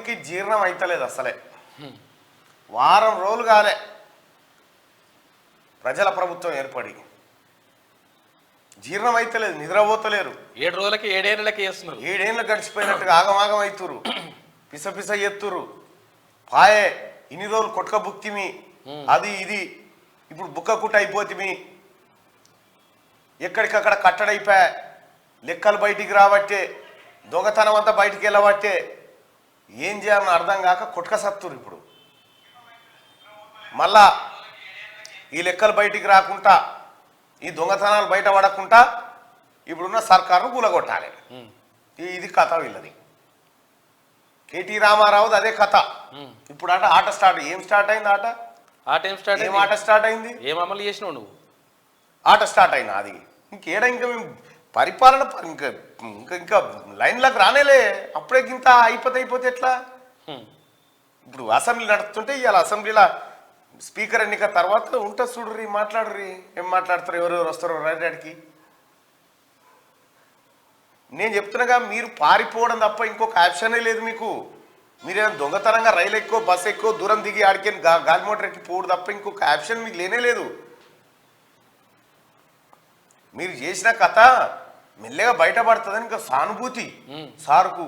ప్రజలకి జీర్ణం అయితలేదు అసలే. వారం రోజులు కాలే ప్రజల ప్రభుత్వం ఏర్పడి, జీర్ణం అయితలేదు, నిద్రపోతలేరు. 7 రోజులకి 7 ఏళ్ళకి వేస్తున్నారు. 7 ఏళ్ళు గడిచిపోయినట్టుగా ఆగమాగం అవుతురు, పిస పిస ఎత్తురు. పాయే ఇన్ని రోజులు కొట్క బుక్తిమి, అది ఇది, ఇప్పుడు బుక్క కుట్ట అయిపోతిమి, ఎక్కడికక్కడ కట్టడైపోయా, లెక్కలు బయటికి రాబట్టే, దొంగతనం అంతా బయటికి వెళ్ళబట్టే ఏం చేయాలని అర్థం కాక కొట్క సత్తురు. ఇప్పుడు మళ్ళా ఈ లెక్కలు బయటికి రాకుండా, ఈ దొంగతనాలు బయట పడకుండా ఇప్పుడున్న సర్కారును కూలగొట్టాలి. ఇది కథ వీళ్ళది. కేటీ రామారావుది అదే కథ. ఇప్పుడు ఆట స్టార్ట్. ఏం స్టార్ట్ అయింది ఆట? ఏం ఆట స్టార్ట్ అయింది? ఏం అమలు చేసినావు నువ్వు? ఆట స్టార్ట్ అయినా అది ఇంకేడా? ఇంకా మేము పరిపాలన ఇంకా ఇంకా ఇంకా లైన్లకు రానేలే. అప్పుడే ఇంత అయిపోతే ఎట్లా? ఇప్పుడు అసెంబ్లీ నడుస్తుంటే ఇవాళ అసెంబ్లీలో స్పీకర్ ఎన్నిక తర్వాత ఉంటుంది చూడుర్రి, మాట్లాడుర్రి. ఏం మాట్లాడతారు, ఎవరెవరు వస్తారో రాయడానికి. నేను చెప్తున్నాగా, మీరు పారిపోవడం తప్ప ఇంకొక ఆప్షనే లేదు మీకు. మీరేమో దొంగతనంగా రైలు ఎక్కువ, బస్సు ఎక్కువ దూరం దిగి ఆడికి గాలి మోటార్ ఎక్కి పోవడం తప్ప ఇంకొక ఆప్షన్ మీకు లేనే లేదు. మీరు చేసిన కథ మెల్లగా బయటపడుతుందని ఇంకా సానుభూతి సార్కు.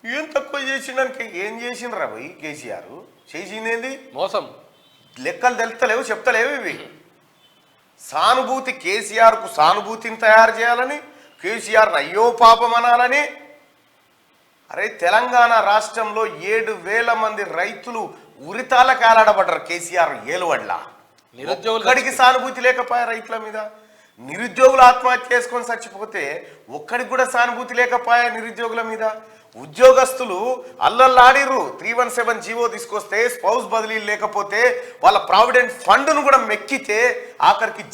ఏం తక్కువ చేసిండని ఏం చేసిండ్రా భయ్ కేసీఆర్? చేసిందేంది? మోసం. లెక్కలు తెలుస్తలేవు, చెప్తలేవు ఇవి. సానుభూతి, కేసీఆర్కు సానుభూతిని తయారు చేయాలని, కేసీఆర్ని అయ్యో పాపం అనాలని. అరే తెలంగాణ రాష్ట్రంలో 7,000 మంది రైతులు ఉరితాలకు ఏలాడబడ్డారు కేసీఆర్ ఏలువడ్ల. ఒక్కడికి సానుభూతి లేకపోయా రైతుల మీద. నిరుద్యోగులు ఆత్మహత్య చేసుకొని చచ్చిపోతే ఒక్కడికి కూడా సానుభూతి లేకపోయా నిరుద్యోగుల మీద. ఉద్యోగస్తులు అల్లల్లాడిర్రు. 317 జీవో తీసుకొస్తే స్పౌస్ బదిలీలు లేకపోతే వాళ్ళ ప్రావిడెంట్ ఫండ్ను కూడా మెక్కితే ఆఖరికి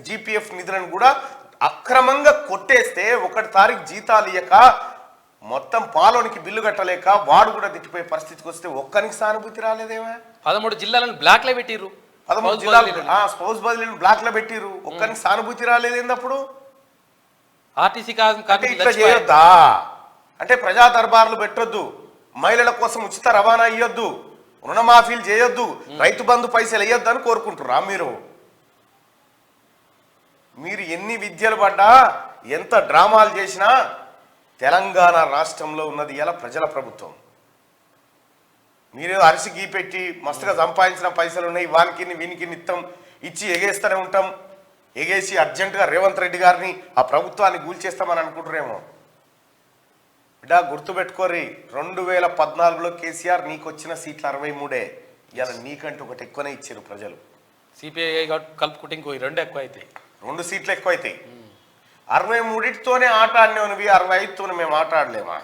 జీపీఎఫ్ నిధులను కూడా అక్రమంగా కొట్టేస్తే 1 తారీఖు జీతాలు ఇయ్యక మొత్తం పాలోనికి బిల్లు కట్టలేక వాడు కూడా తిట్టిపోయే పరిస్థితికి వస్తే ఒక్కరికి సానుభూతి రాలేదేమో. 13 జిల్లాలను బ్లాక్ లో పెట్టిర్రు. 13 జిల్లాలు స్పౌస్ బదిలీలు బ్లాక్ లో పెట్టిర్రు. ఒక్కరికి సానుభూతి రాలేదేంది అప్పుడు? ఆర్టీసీ ఇట్లా చేయొద్దా? అంటే ప్రజా దర్బార్లు పెట్టొద్దు, మహిళల కోసం ఉచిత రవాణా ఇయ్యొద్దు, రుణమాఫీలు చేయొద్దు, రైతు బంధు పైసలు వేయొద్దు అని కోరుకుంటురా మీరు? మీరు ఎన్ని విద్యలు పడ్డా, ఎంత డ్రామాలు చేసినా తెలంగాణ రాష్ట్రంలో ఉన్నది ఇలా ప్రజల ప్రభుత్వం. మీరేదో అరిసి గీపెట్టి మస్తుగా సంపాదించిన పైసలు ఉన్నాయి, వానికి వీనికి నిత్తం ఇచ్చి ఎగేస్తూనే ఉంటాం. ఎగేసి అర్జెంటుగా రేవంత్ రెడ్డి గారిని, ఆ ప్రభుత్వాన్ని కూల్చేస్తామని అనుకుంటారేమో. బిడ్డ గుర్తుపెట్టుకోరి, 2014లో కేసీఆర్ నీకు వచ్చిన సీట్లు 63. ఇలా నీకంటే ఒకటి ఎక్కువనే ఇచ్చారు ప్రజలు. సిపిఐ కలుపుకుంటే ఇంకో 2 ఎక్కువ అవుతాయి, 2 సీట్లు ఎక్కువ అవుతాయి. 63తోనే ఆట ఆడినావు నువ్వు, 65తోనే మేము ఆట ఆడలేమా?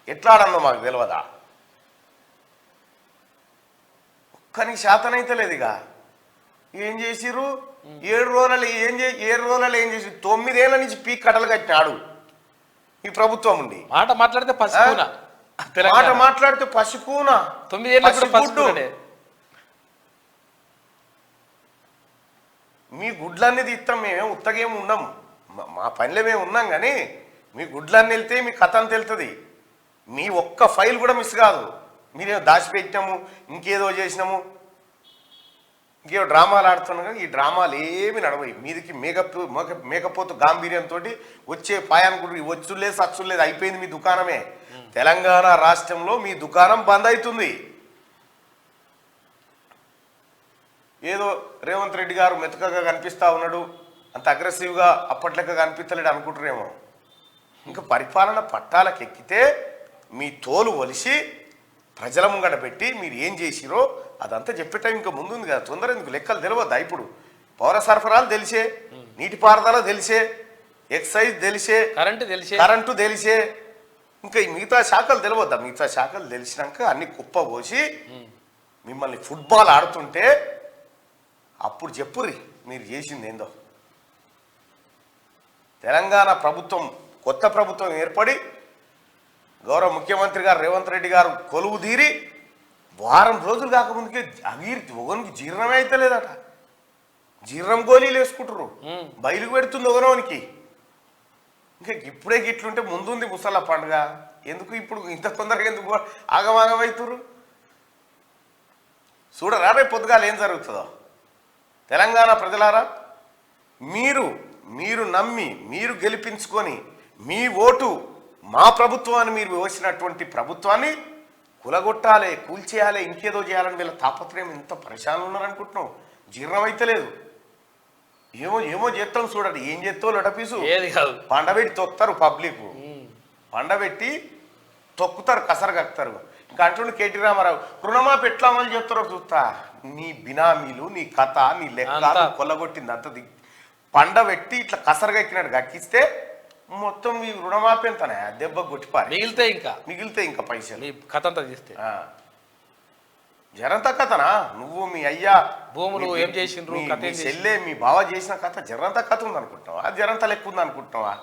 ఎట్లా ఆడన్నావు మాకు తెలియదా? ఒక్కనికి శాతం అయితే లేదు. ఇక ఏం చేసిర్రు? 7 రోజులలో ఏం చేసి 9 ఏళ్ల నుంచి పీక్ కట్టలు కట్టినాడు ఈ ప్రభుత్వం ఉండి. మాట మాట్లాడితే పసికూనా, మాట మాట్లాడితే పసికూనా. 9 ఏళ్ళ మీ గుడ్లన్నీ తీస్తాం, మేమేం ఉత్తగేమి ఉన్నాం, మా పనిలో మేము ఉన్నాం. కానీ మీ గుడ్లన్నీ వెళ్తే మీ కథ అంత వెళ్తుంది. మీ ఒక్క ఫైల్ కూడా మిస్ కాదు. మీరేమో దాచిపెట్టినాము, ఇంకేదో చేసినాము, ఇంకేదో డ్రామాలు ఆడుతున్నాం. కానీ ఈ డ్రామాలు ఏమి నడవయి. మీదికి మేకపోతు గాంభీర్యంతో వచ్చే పాయానుకుంటు వచ్చులేదు సచ్చులేదు అయిపోయింది మీ దుకాణమే. తెలంగాణ రాష్ట్రంలో మీ దుకాణం బంద్ అవుతుంది. ఏదో రేవంత్ రెడ్డి గారు మెతకగా కనిపిస్తూ ఉన్నాడు, అంత అగ్రెసివ్గా అప్పట్లెక్క కనిపించలేడు అనుకుంటారేమో. ఇంకా పరిపాలన పట్టాలకు ఎక్కితే మీ తోలు ఒలిసి ప్రజల ముంగట పెట్టి మీరు ఏం చేసిరో అదంతా చెప్పేటం ఇంకా ముందుంది కదా. తొందర ఎందుకు? లెక్కలు తెలియద్దా? ఇప్పుడు పౌర సరఫరాలు తెలిసే, నీటిపారుదల తెలిసే, ఎక్సైజ్ తెలిసే, కరెంటు తెలిసే, ఇంకా ఈ మిగతా శాఖలు తెలియద్దా? మిగతా శాఖలు తెలిసినాక అన్ని కుప్ప పోసి మిమ్మల్ని ఫుట్బాల్ ఆడుతుంటే అప్పుడు చెప్పుర్రి మీరు చేసింది ఏందో. తెలంగాణ ప్రభుత్వం, కొత్త ప్రభుత్వం ఏర్పడి గౌరవ ముఖ్యమంత్రి గారు రేవంత్ రెడ్డి గారు కొలువు తీరి వారం రోజులు కాకముందుకే ఒకనికి జీర్ణమే అయితే లేదట. జీర్ణం గోళీలు వేసుకుంటారు, బయలుకు పెడుతుంది ఒకనోనికి. ఇంకా ఇప్పుడే గిట్లుంటే ముందుంది ముసళ్ళ పండుగ, ఎందుకు ఇప్పుడు ఇంత తొందరగా ఎందుకు ఆగమాగమవుతురు? చూడరా రేపు పొద్దుగాలు ఏం జరుగుతుందో. తెలంగాణ ప్రజలారా, మీరు నమ్మి మీరు గెలిపించుకొని మీ ఓటు మా ప్రభుత్వాన్ని మీరు వేసినటువంటి ప్రభుత్వాన్ని కులగొట్టాలి, కూల్చేయాలి, ఇంకేదో చేయాలని వీళ్ళ తాపత్రయం ఇంత పరిశానంగా ఉన్నారనుకుంటున్నాం. జీర్ణమైతే లేదు. ఏమో చేస్తాం చూడండి, ఏం చేస్తావు లడపీసు ఏది కాదు. పండబెట్టి తొక్కుతారు, పబ్లిక్ పండబెట్టి తొక్కుతారు, కసరగక్తారు. ఇంకా అంటుండే కేటీ రామారావు రుణమాఫీ ఎట్లా అమలు చేస్తారో చూస్తా. నీ బినామీలు, నీ కథ, నీ లెక్క కొల్లగొట్టింది అంత పండబెట్టి ఇట్లా కసరగక్కినాడు గక్కిస్తే మొత్తం ఈ రుణమాఫీ ఎంతనే దెబ్బ కొట్టిపారు. మిగిలితే ఇంకా పైసలు కథ అంతా తీస్తే జరంత కథనా? నువ్వు మీ అయ్యా భూములు ఏం చేసిండ్రు, చెల్లె మీ బావ చేసిన కథ జరంత కథ ఉంది అనుకుంటున్నావా? జరంత లెక్క ఉంది అనుకుంటున్నావా?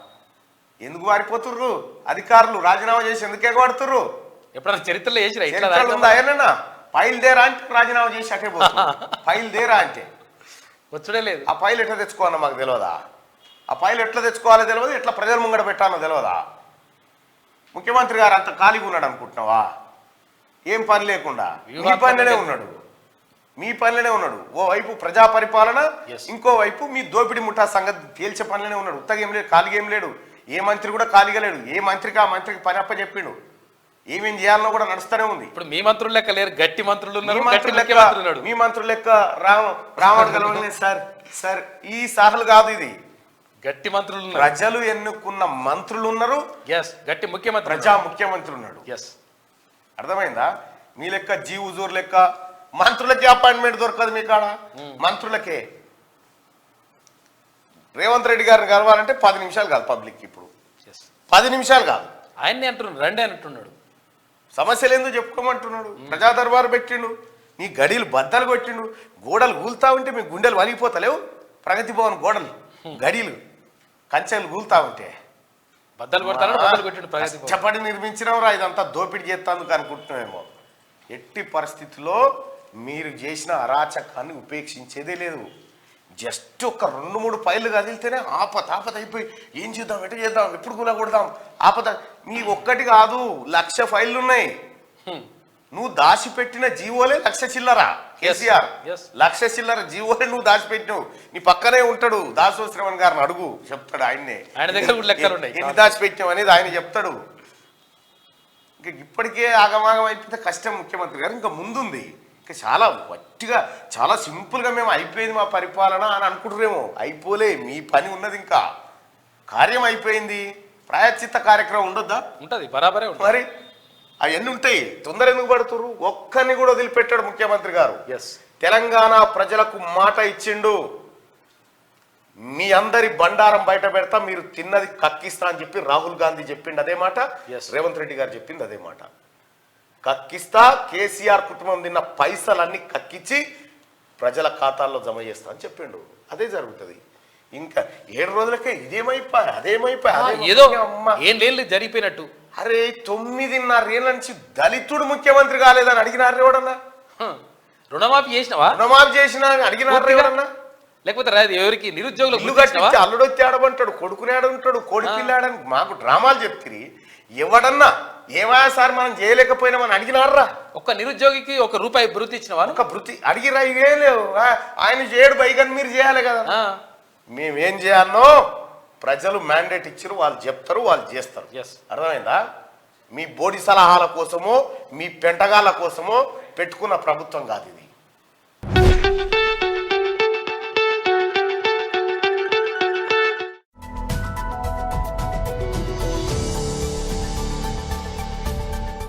ఎందుకు వారిపోతుర్రు అధికారులు? రాజీనామా చేసి ఎందుకు ఎగబడుతుర్రు? ఎప్పుడన్నా చరిత్రలో ఏనా పైల్దేరా అంటే రాజీనామా చేసి అటే పోతుంది. పైల్దేరా అంటే వచ్చుడే లేదు. ఆ పైలు ఎట్లా తెచ్చుకోవాలో మాకు తెలియదా? ఆ పైలు ఎట్లా తెచ్చుకోవాలో తెలియదు, ఎట్లా ప్రజల ముంగడ పెట్టాలో తెలియదా? ముఖ్యమంత్రి గారు అంత ఖాళీగా ఉన్నాడు అనుకుంటున్నావా? ఏం పని లేకుండా మీ పనిలోనే ఉన్నాడు. ఓ వైపు ప్రజా పరిపాలన, ఇంకో వైపు మీ దోపిడి ముఠా సంగతి తేల్చే పనిలోనే ఉన్నాడు. ఉత్తగా ఏం లేడు, ఖాళీగా ఏం లేడు. ఏ మంత్రి కూడా ఖాళీగా లేడు. ఏ మంత్రికి ఆ మంత్రికి పని అప్ప చెప్పిండు. ఏమేం చేయాలనో కూడా నడుస్తూనే ఉంది. ఇప్పుడు మీ మంత్రులు లెక్క లేరు, గట్టి మంత్రులు ఉన్నారు. మీ మంత్రులు లెక్క రావణ్ గెలవలేదు సార్. ఈ సాహలు కాదు, ఇది గట్టి మంత్రులు. ప్రజలు ఎన్నుకున్న మంత్రులు ఉన్నారు. గట్టి ముఖ్యమంత్రి, ప్రజా ముఖ్యమంత్రి ఉన్నాడు. అర్థమైందా? మీ లెక్క జీ హుజూర్ లెక్క మంత్రులకే అపాయింట్మెంట్ దొరకదు మీ కాడ. మంత్రులకే రేవంత్ రెడ్డి గారిని కలవాలంటే 10 నిమిషాలు కాదు పబ్లిక్. ఇప్పుడు 10 నిమిషాలు కాదు, ఆయన్ని అంటున్నాడు, రండి అంటున్నాడు. సమస్యలు ఎందుకు చెప్పుకోమంటున్నాడు? ప్రజా దర్బారు పెట్టిండు, నీ గడిలు బద్దలు కొట్టిండు. గోడలు కూలుతా ఉంటే మీ గుండెలు వలిగిపోతలేవు? ప్రగతి భవన్ గోడలు, గడిలు, కంచెలు కూలుతా ఉంటే కష్టపడి నిర్మించినవరా, ఇదంతా దోపిడీ చేస్తాందుకు అనుకుంటున్నామేమో. ఎట్టి పరిస్థితుల్లో మీరు చేసిన అరాచకాన్ని ఉపేక్షించేదే లేదు. జస్ట్ ఒక 2-3 పైలు కదిలితేనే ఆపత అయిపోయి ఏం చేద్దాం, ఎటు చేద్దాం, ఎప్పుడు కూడా కొడదాం ఆపత. నీ ఒక్కటి కాదు, 1,00,000 ఫైళ్ళు ఉన్నాయి. నువ్వు దాచిపెట్టిన జీవోలే 1,00,000 చిల్లరా. కేసీఆర్ 1,00,000 చిల్లర జీవోలే నువ్వు దాచిపెట్టినావు. నీ పక్కనే ఉంటాడు దాసో శ్రవణ్ గారిని అడుగు, చెప్తాడు. ఆయన్నే ఎన్ని దాచిపెట్టినావు అనేది ఆయన చెప్తాడు. ఇంకా ఇప్పటికే ఆగమాగం అయిపోతే కష్టం ముఖ్యమంత్రి గారు. ఇంకా ముందుంది, ఇంకా చాలా వట్టిగా చాలా సింపుల్గా మేము అయిపోయింది మా పరిపాలన అని అనుకుంటున్నారేమో. అయిపోలే, మీ పని ఉన్నది, ఇంకా కార్యం అయిపోయింది. ప్రాయశ్చిత్త కార్యక్రమం ఉండొద్దా? ఉంటుంది, బరాబరే. మరి అవన్నీ ఉంటాయి, తొందర ఎందుకు పడుతురు? ఒక్కరిని కూడా వదిలిపెట్టాడు ముఖ్యమంత్రి గారు. తెలంగాణ ప్రజలకు మాట ఇచ్చిండు, మీ అందరి బండారం బయట పెడతా, మీరు తిన్నది కక్కిస్తా అని చెప్పి రాహుల్ గాంధీ చెప్పిండు అదే మాట. రేవంత్ రెడ్డి గారు చెప్పింది అదే మాట. కక్కిస్తా, కేసీఆర్ కుటుంబం తిన్న పైసలన్నీ కక్కించి ప్రజల ఖాతాల్లో జమ చేస్తా అని చెప్పిండు. అదే జరుగుతుంది. ఇంకా 7 రోజులకే ఇదేమైపోయా అదేమైపోయా ఏదో ఏం లేదు జరిగిపోయినట్టు. అరే 9.5 ఏళ్ళ నుంచి దళితుడు ముఖ్యమంత్రి కాలేదని అడిగినారు ఎవడన్నా? రుణమాఫీ చేసినవా? రుణమాఫీ చేసిన అడిగినారు ఎవడన్నా? లేకపోతే ఎవరికి నిరుద్యోగులు అల్లుడు వచ్చి ఆడమంటాడు, కొడుకునే ఆడుంటాడు, కొడుకు పిల్లాడని మాకు డ్రామాలు చెప్తిరి. ఎవడన్నా ఏమయ్యా సార్ మనం చేయలేకపోయినామని అడిగినారా? ఒక్క నిరుద్యోగికి ₹1 భృతి ఇచ్చినవా? ఒక భృతి అడిగిరా? ఇవే లేవు. ఆయన చేయడు బైగన్, మీరు చేయాలి కదా. మేమేం చేయాలనో ప్రజలు మ్యాండేట్ ఇచ్చారు, వాళ్ళు చెప్తారు, వాళ్ళు చేస్తారు. అర్థమైందా? మీ బోడి సలహాల కోసమో మీ పెంటగాళ్ళ కోసమో పెట్టుకున్న ప్రభుత్వం కాదు ఇది.